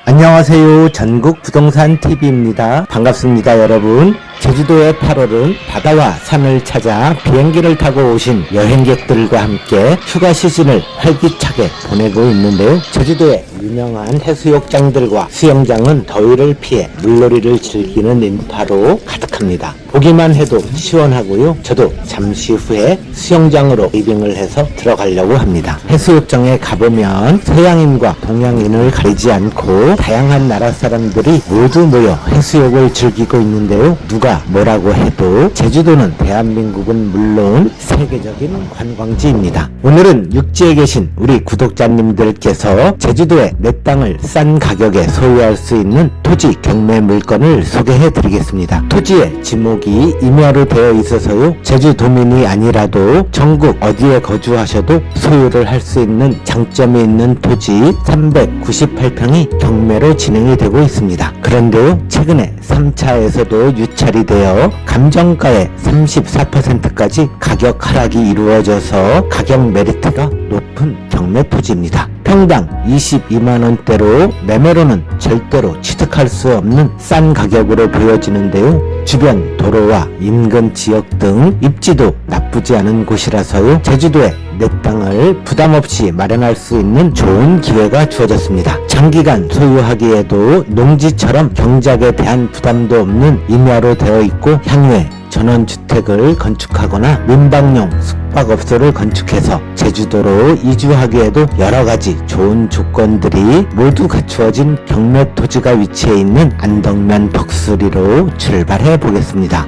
안녕하세요. 전국 부동산 TV입니다. 반갑습니다, 여러분. 제주도의 8월은 바다와 산을 찾아 비행기를 타고 오신 여행객들과 함께 휴가 시즌을 활기차게 보내고 있는데요. 제주도의 유명한 해수욕장들과 수영장은 더위를 피해 물놀이를 즐기는 인파로 가득합니다. 보기만 해도 시원하고요. 저도 잠시 후에 수영장으로 리빙을 해서 들어가려고 합니다. 해수욕장에 가보면 서양인과 동양인을 가리지 않고 다양한 나라 사람들이 모두 모여 해수욕을 즐기고 있는데요. 누가 뭐라고 해도 제주도는 대한민국은 물론 세계적인 관광지입니다. 오늘은 육지에 계신 우리 구독자님들께서 제주도의 내 땅을 싼 가격에 소유할 수 있는 토지 경매 물건을 소개해 드리겠습니다. 토지의 지목이 임야로 되어 있어서요. 제주도민이 아니라도 전국 어디에 거주하셔도 소유를 할 수 있는 장점이 있는 토지 398평이 경매로 진행이 되고 있습니다. 그런데요, 최근에 3차에서도 유찰이 되어 감정가의 34%까지 가격 하락이 이루어져서 가격 메리트가 높은 경매 토지입니다. 평당 22만원대로 매매로는 절대로 취득할 수 없는 싼 가격으로 보여지는데요. 주변 도로와 인근 지역 등 입지도 나쁘지 않은 곳이라서요. 제주도에 내 땅을 부담없이 마련할 수 있는 좋은 기회가 주어졌습니다. 장기간 소유하기에도 농지처럼 경작에 대한 부담도 없는 임야로 되어 있고 향후에 전원주택을 건축하거나 민방용 숙박업소를 건축해서 제주도로 이주하기에도 여러가지 좋은 조건들이 모두 갖추어진 경매 토지가 위치해 있는 안덕면 덕수리로 출발해 보겠습니다.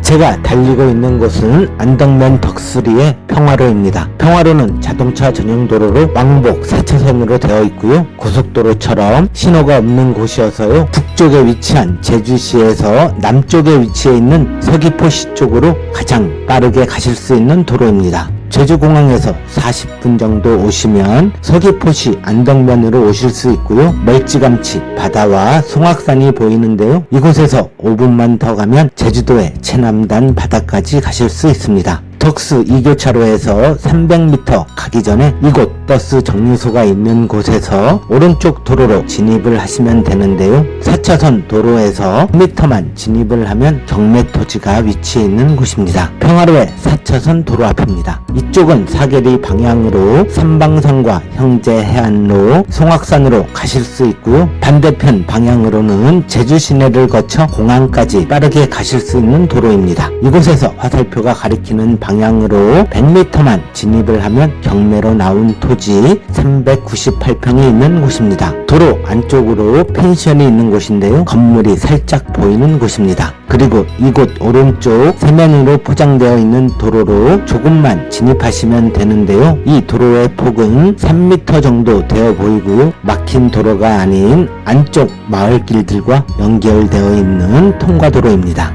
제가 달리고 있는 곳은 안덕면 덕수리의 평화로입니다. 평화로는 자동차 전용 도로로 왕복 4차선으로 되어 있고요. 고속도로처럼 신호가 없는 곳이어서요. 북쪽에 위치한 제주시에서 남쪽에 위치해 있는 서귀포시 쪽으로 가장 빠르게 가실 수 있는 도로입니다. 제주공항에서 40분 정도 오시면 서귀포시 안덕면으로 오실 수 있고요. 멀찌감치 바다와 송악산이 보이는데요. 이곳에서 5분만 더 가면 제주도의 최남단 바다까지 가실 수 있습니다. 덕수 2교차로에서 300m 가기 전에 이곳 버스 정류소가 있는 곳에서 오른쪽 도로로 진입을 하시면 되는데요. 4차선 도로에서 1m만 진입을 하면 경매 토지가 위치해 있는 곳입니다. 평화로의 4차선 도로 앞입니다. 이쪽은 사계리 방향으로 삼방산과 형제해안로 송악산으로 가실 수 있고요. 반대편 방향으로는 제주 시내를 거쳐 공항까지 빠르게 가실 수 있는 도로입니다. 이곳에서 화살표가 가리키는 방향으로 100m만 진입을 하면 경매로 나온 토지 398평이 있는 곳입니다. 도로 안쪽으로 펜션이 있는 곳인데요. 건물이 살짝 보이는 곳입니다. 그리고 이곳 오른쪽 세면으로 포장되어 있는 도로로 조금만 진입하시면 되는데요. 이 도로의 폭은 3m 정도 되어 보이고요. 막힌 도로가 아닌 안쪽 마을길들과 연결되어 있는 통과도로입니다.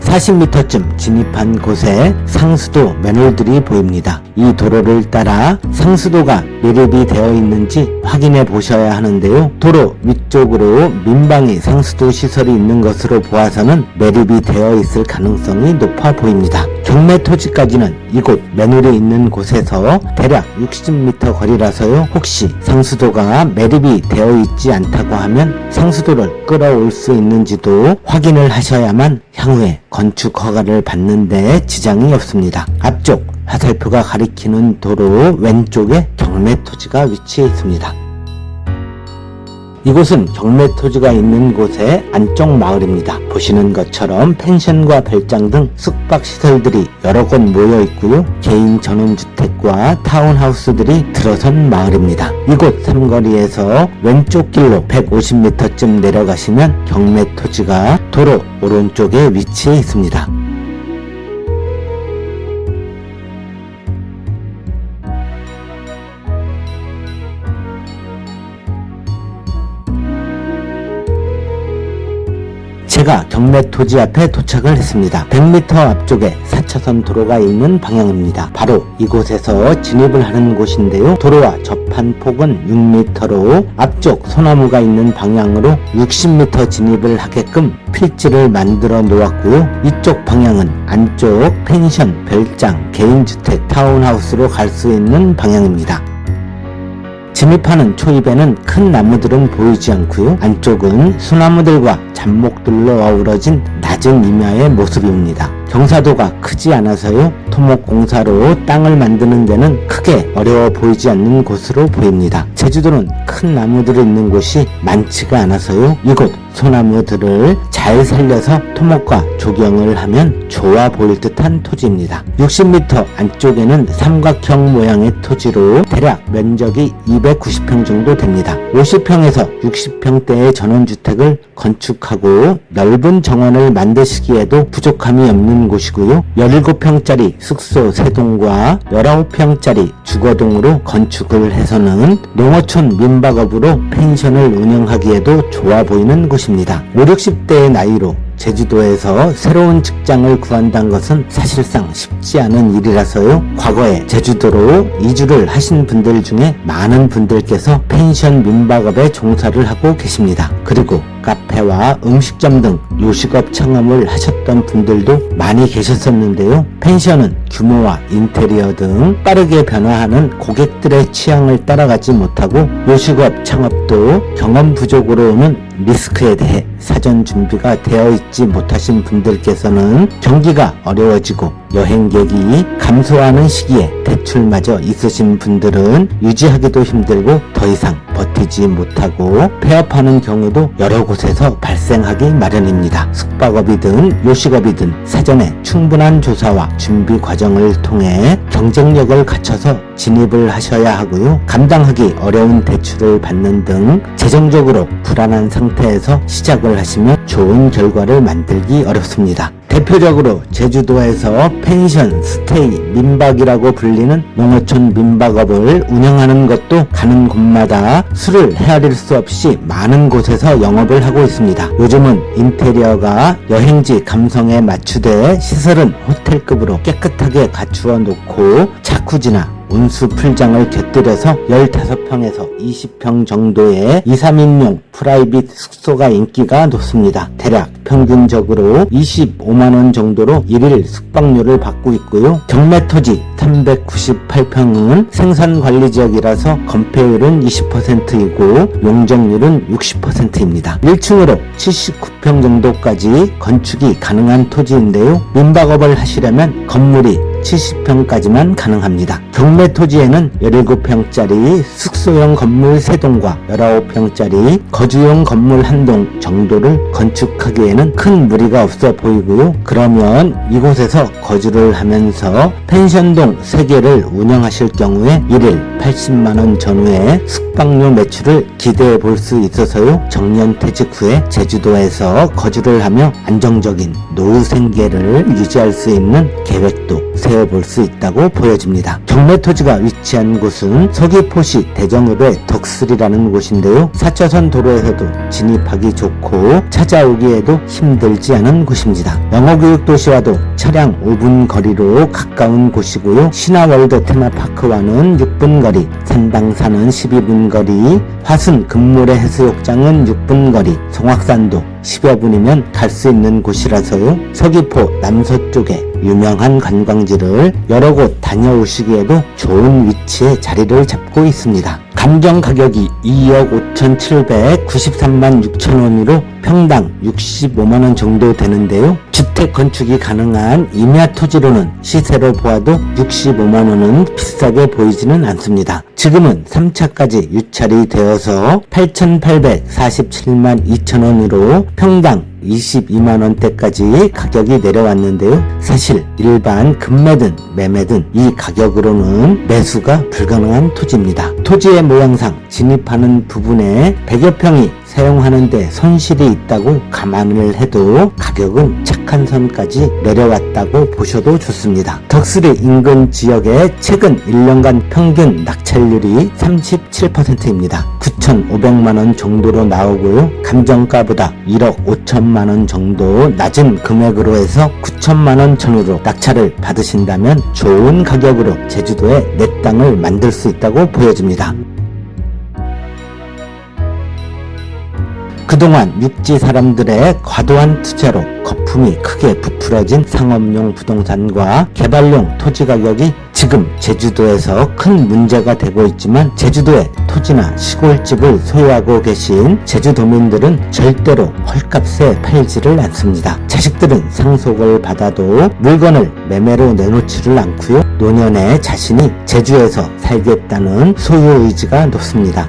(40m쯤) 진입한 곳에 상수도 맨홀들이 보입니다. 이 도로를 따라 상수도가 매립이 되어 있는지 확인해 보셔야 하는데요. 도로 위쪽으로 민방위 상수도 시설이 있는 것으로 보아서는 매립이 되어 있을 가능성이 높아 보입니다. 경매 토지까지는 이곳 맨홀이 있는 곳에서 대략 60m 거리라서요. 혹시 상수도가 매립이 되어 있지 않다고 하면 상수도를 끌어올 수 있는지도 확인을 하셔야만 향후에 건축 허가를 받는데 지장이 없습니다. 앞쪽 화살표가 가리키는 도로 왼쪽에 경매 토지가 위치해 있습니다. 이곳은 경매 토지가 있는 곳의 안쪽 마을입니다. 보시는 것처럼 펜션과 별장 등 숙박시설들이 여러 곳 모여 있고요. 개인 전원주택과 타운하우스들이 들어선 마을입니다. 이곳 삼거리에서 왼쪽 길로 150m쯤 내려가시면 경매 토지가 도로 오른쪽에 위치해 있습니다. 제가 경매 토지 앞에 도착을 했습니다. 100m 앞쪽에 4차선 도로가 있는 방향입니다. 바로 이곳에서 진입을 하는 곳인데요. 도로와 접한 폭은 6m로 앞쪽 소나무가 있는 방향으로 60m 진입을 하게끔 필지를 만들어 놓았고요. 이쪽 방향은 안쪽 펜션, 별장, 개인주택, 타운하우스로 갈 수 있는 방향입니다. 진입하는 초입에는 큰 나무들은 보이지 않고요. 안쪽은 소나무들과 잡목들로 어우러진 낮은 임야의 모습입니다. 경사도가 크지 않아서요. 토목공사로 땅을 만드는 데는 크게 어려워 보이지 않는 곳으로 보입니다. 제주도는 큰 나무들이 있는 곳이 많지가 않아서요. 이곳 소나무들을 잘 살려서 토목과 조경을 하면 좋아 보일 듯한 토지입니다. 60m 안쪽에는 삼각형 모양의 토지로 대략 면적이 290평 정도 됩니다. 50평에서 60평대의 전원주택을 건축하고 넓은 정원을 만드시기에도 부족함이 없는 곳이고요. 17평짜리 숙소 3동과 19평짜리 주거동으로 건축을 해서는 농어촌 민박업으로 펜션을 운영하기에도 좋아 보이는 곳입니다. 5, 60대의 나이로 제주도에서 새로운 직장을 구한다는 것은 사실상 쉽지 않은 일이라서요. 과거에 제주도로 이주를 하신 분들 중에 많은 분들께서 펜션 민박업에 종사를 하고 계십니다. 그리고 카페와 음식점 등 요식업 창업을 하셨던 분들도 많이 계셨었는데요. 펜션은 규모와 인테리어 등 빠르게 변화하는 고객들의 취향을 따라가지 못하고 요식업 창업도 경험 부족으로 오는 리스크에 대해 사전 준비가 되어 있지 못하신 분들께서는 경기가 어려워지고 여행객이 감소하는 시기에 대출마저 있으신 분들은 유지하기도 힘들고 더 이상 버티지 못하고 폐업하는 경우도 여러 곳에서 발생하기 마련입니다. 숙박업이든 요식업이든 사전에 충분한 조사와 준비 과정을 통해 경쟁력을 갖춰서 진입을 하셔야 하고요. 감당하기 어려운 대출을 받는 등 재정적으로 불안한 상태에서 시작을 하시면 좋은 결과를 만들기 어렵습니다. 대표적으로 제주도에서 펜션, 스테이, 민박이라고 불리는 농어촌 민박업을 운영하는 것도 가는 곳마다 수를 헤아릴 수 없이 많은 곳에서 영업을 하고 있습니다. 요즘은 인테리어가 여행지 감성에 맞추되 시설은 호텔급으로 깨끗하게 갖추어 놓고 자쿠지나 온수 풀장을 곁들여서 15평에서 20평 정도의 2, 3인용 프라이빗 숙소가 인기가 높습니다. 대략 평균적으로 25만원 정도로 1일 숙박료를 받고 있고요. 경매토지 398평은 생산관리지역이라서 건폐율은 20%이고 용적률은 60%입니다. 1층으로 79평 정도까지 건축이 가능한 토지인데요. 민박업을 하시려면 건물이 70평까지만 가능합니다. 경매 토지에는 17평짜리 숙소형 건물 3동과 19평짜리 거주용 건물 1동 정도를 건축하기에는 큰 무리가 없어 보이고요. 그러면 이곳에서 거주를 하면서 펜션동 3개를 운영하실 경우에 1일 80만원 전후의 숙박료 매출을 기대해 볼 수 있어서요. 정년 퇴직 후에 제주도에서 거주를 하며 안정적인 노후 생계를 유지할 수 있는 계획도 세워볼 수 있다고 보여집니다. 경매 토지가 위치한 곳은 서귀포시 대정읍의 덕슬이라는 곳인데요. 4차선 도로에서도 진입하기 좋고 찾아오기에도 힘들지 않은 곳입니다. 영어교육 도시와도 차량 5분 거리로 가까운 곳이고요. 신화월드 테마파크와는 6분 거리, 산당사는 12분 거리, 화순 금모래 해수욕장은 6분 거리, 송악산도 10여 분이면 갈 수 있는 곳이라서요. 서귀포 남서쪽에 유명한 관광지를 여러 곳 다녀오시기에도 좋은 위치에 자리를 잡고 있습니다. 감정 가격이 2억 5,793만 6천원으로 평당 65만원 정도 되는데요. 주택 건축이 가능한 임야 토지로는 시세로 보아도 65만원은 비싸게 보이지는 않습니다. 지금은 3차까지 유찰이 되어서 8,847만 2천원으로 평당 22만원대까지 가격이 내려왔는데요. 사실 일반 급매든 매매든 이 가격으로는 매수가 불가능한 토지입니다. 토지의 모양상 진입하는 부분에 100여 평이 사용하는데 손실이 있다고 감안을 해도 가격은 착한 한적한 선까지 내려왔다고 보셔도 좋습니다. 덕수리 인근 지역의 최근 1년간 평균 낙찰률이 37%입니다. 9,500만원 정도로 나오고요. 감정가보다 1억 5천만원 정도 낮은 금액으로 해서 9천만원 전후로 낙찰을 받으신다면 좋은 가격으로 제주도에 내 땅을 만들 수 있다고 보여집니다. 그동안 육지 사람들의 과도한 투자로 거품이 크게 부풀어진 상업용 부동산과 개발용 토지 가격이 지금 제주도에서 큰 문제가 되고 있지만 제주도의 토지나 시골집을 소유하고 계신 제주도민들은 절대로 헐값에 팔지를 않습니다. 자식들은 상속을 받아도 물건을 매매로 내놓지를 않고요. 노년에 자신이 제주에서 살겠다는 소유 의지가 높습니다.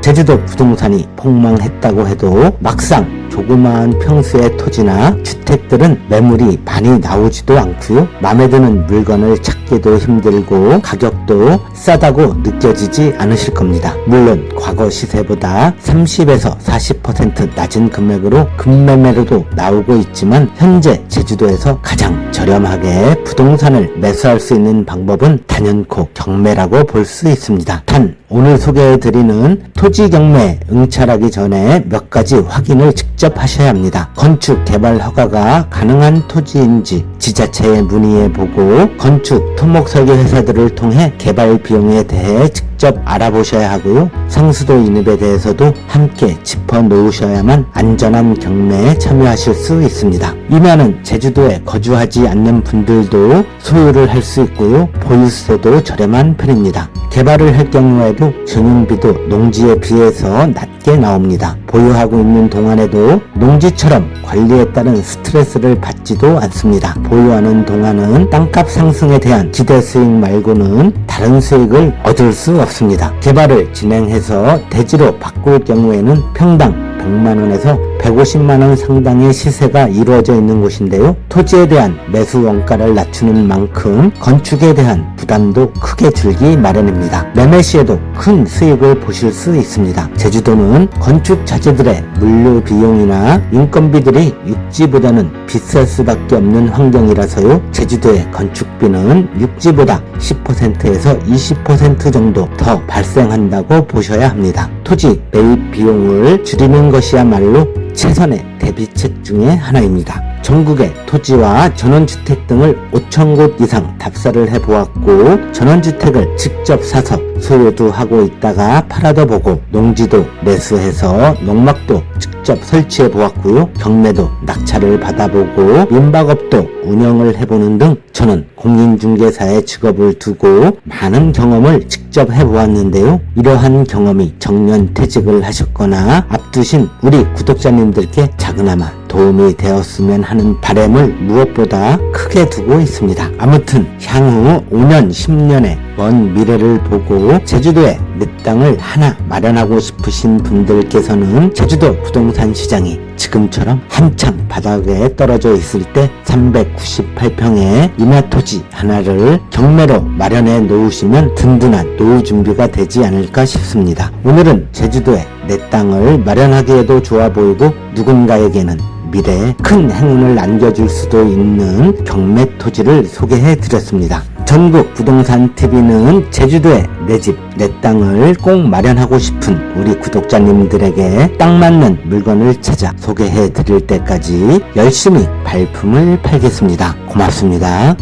제주도 부동산이 폭망했다고 해도 막상 조그마한 평수의 토지나 주택들은 매물이 많이 나오지도 않고요. 마음에 드는 물건을 찾기도 힘들고 가격도 싸다고 느껴지지 않으실 겁니다. 물론 과거 시세보다 30에서 40% 낮은 금액으로 급매매로도 나오고 있지만 현재 제주도에서 가장 저렴하게 부동산을 매수할 수 있는 방법은 단연코 경매라고 볼 수 있습니다. 단 오늘 소개해드리는 토지 경매에 응찰하기 전에 몇 가지 확인을 직접 하셔야 합니다. 건축 개발 허가가 가능한 토지인지 지자체에 문의해보고 건축 토목 설계 회사들을 통해 개발 비용에 대해 직접 알아보셔야 하고요. 상수도 인입에 대해서도 함께 짚어 놓으셔야만 안전한 경매에 참여하실 수 있습니다. 이면은 제주도에 거주하지 않는 분들도 소유를 할 수 있고요. 보유세도 저렴한 편입니다. 개발을 할 경우에도 전용비도 농지에 비해서 낮게 나옵니다. 보유하고 있는 동안에도 농지처럼 관리에 따른 스트레스를 받지도 않습니다. 보유하는 동안은 땅값 상승에 대한 기대 수익 말고는 다른 수익을 얻을 수 없습니다. 개발을 진행해서 대지로 바꿀 경우에는 평당 100만원에서 150만원 상당의 시세가 이루어져 있는 곳인데요. 토지에 대한 매수 원가를 낮추는 만큼 건축에 대한 부담도 크게 줄기 마련입니다. 매매 시에도 큰 수익을 보실 수 있습니다. 제주도는 건축 자재들의 물류 비용이나 인건비들이 육지보다는 비쌀 수밖에 없는 환경이라서요. 제주도의 건축비는 육지보다 10%에서 20% 정도 더 발생한다고 보셔야 합니다. 토지 매입 비용을 줄이는 것이야말로 최선의 대비책 중에 하나입니다. 전국의 토지와 전원주택 등을 5,000곳 이상 답사를 해보았고 전원주택을 직접 사서 소유도 하고 있다가 팔아도 보고 농지도 매수해서 농막도 직접 설치해 보았고요. 경매도 낙찰을 받아보고 민박업도 운영을 해보는 등 저는 공인중개사의 직업을 두고 많은 경험을 직접 해보았는데요. 이러한 경험이 정년퇴직을 하셨거나 앞두신 우리 구독자님들께 작은아마 도움이 되었으면 하는 바람을 무엇보다 크게 두고 있습니다. 아무튼 향후 5년, 10년의 먼 미래를 보고 제주도에 내 땅을 하나 마련하고 싶으신 분들께서는 제주도 부동산 시장이 지금처럼 한참 바닥에 떨어져 있을 때 398평의 임야토지 하나를 경매로 마련해 놓으시면 든든한 노후 준비가 되지 않을까 싶습니다. 오늘은 제주도에 내 땅을 마련하기에도 좋아 보이고 누군가에게는 미래에 큰 행운을 안겨줄 수도 있는 경매 토지를 소개해 드렸습니다. 전국 부동산 TV는 제주도에 내 집, 내 땅을 꼭 마련하고 싶은 우리 구독자님들에게 딱 맞는 물건을 찾아 소개해 드릴 때까지 열심히 발품을 팔겠습니다. 고맙습니다.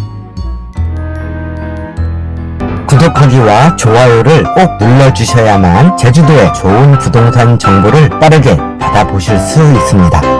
구독하기와 좋아요를 꼭 눌러주셔야만 제주도의 좋은 부동산 정보를 빠르게 받아보실 수 있습니다.